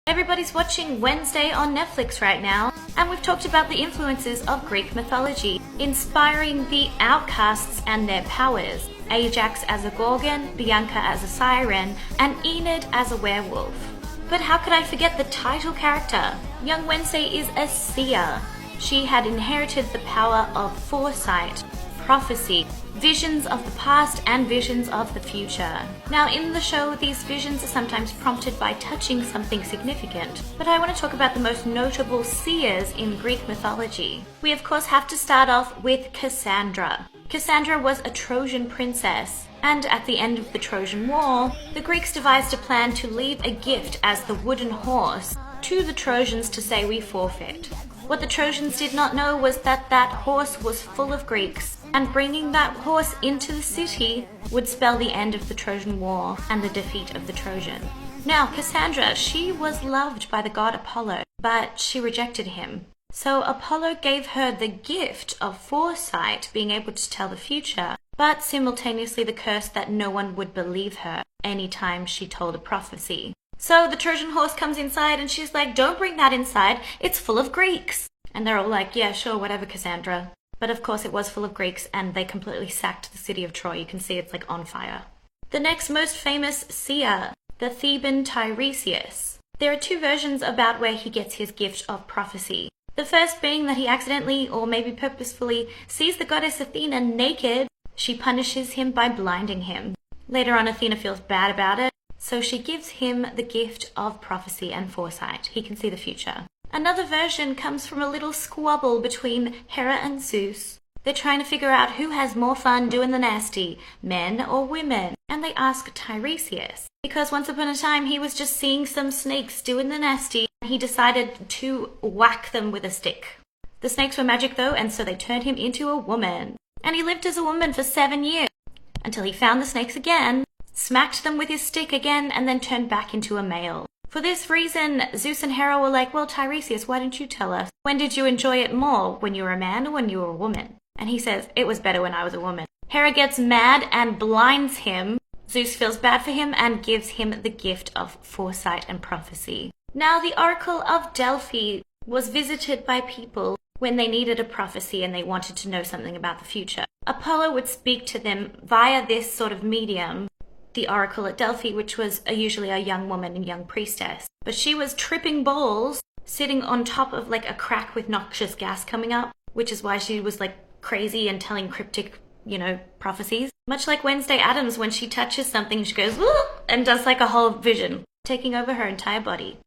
Everybody's watching Wednesday on Netflix right now, and we've talked about the influences of Greek mythology, inspiring the outcasts and their powers. Ajax as a Gorgon, Bianca as a siren, and Enid as a werewolf. But how could I forget the title character? Young Wednesday is a seer. She had inherited the power of foresight, prophecy, visions of the past and visions of the future. Now in the show, these visions are sometimes prompted by touching something significant, but I want to talk about the most notable seers in Greek mythology. We of course have to start off with Cassandra. Cassandra was a Trojan princess, and at the end of the Trojan War, the Greeks devised a plan to leave a gift as the wooden horse to the Trojans to say we forfeit. What the Trojans did not know was that that horse was full of Greeks, and bringing that horse into the city would spell the end of the Trojan War and the defeat of the Trojan. Now, Cassandra, she was loved by the god Apollo, but she rejected him. So Apollo gave her the gift of foresight, being able to tell the future, but simultaneously the curse that no one would believe her anytime she told a prophecy. So the Trojan horse comes inside and she's like, don't bring that inside, it's full of Greeks. And they're all like, yeah, sure, whatever, Cassandra. But of course it was full of Greeks and they completely sacked the city of Troy. You can see it's like on fire. The next most famous seer, the Theban Tiresias. There are two versions about where he gets his gift of prophecy. The first being that he accidentally, or maybe purposefully, sees the goddess Athena naked. She punishes him by blinding him. Later on, Athena feels bad about it, so she gives him the gift of prophecy and foresight. He can see the future. Another version comes from a little squabble between Hera and Zeus. They're trying to figure out who has more fun doing the nasty, men or women. And they ask Tiresias, because once upon a time he was just seeing some snakes doing the nasty. He decided to whack them with a stick. The snakes were magic though, and so they turned him into a woman. And he lived as a woman for 7 years, until he found the snakes again, smacked them with his stick again, and then turned back into a male. For this reason, Zeus and Hera were like, well, Tiresias, why don't you tell us? When did you enjoy it more, when you were a man or when you were a woman? And he says, it was better when I was a woman. Hera gets mad and blinds him. Zeus feels bad for him and gives him the gift of foresight and prophecy. Now, the Oracle of Delphi was visited by people when they needed a prophecy and they wanted to know something about the future. Apollo would speak to them via this sort of medium, the Oracle at Delphi, which was usually a young woman and young priestess. But she was tripping balls, sitting on top of like a crack with noxious gas coming up, which is why she was like crazy and telling cryptic, prophecies. Much like Wednesday Addams, when she touches something, she goes, whoop, and does like a whole vision, taking over her entire body.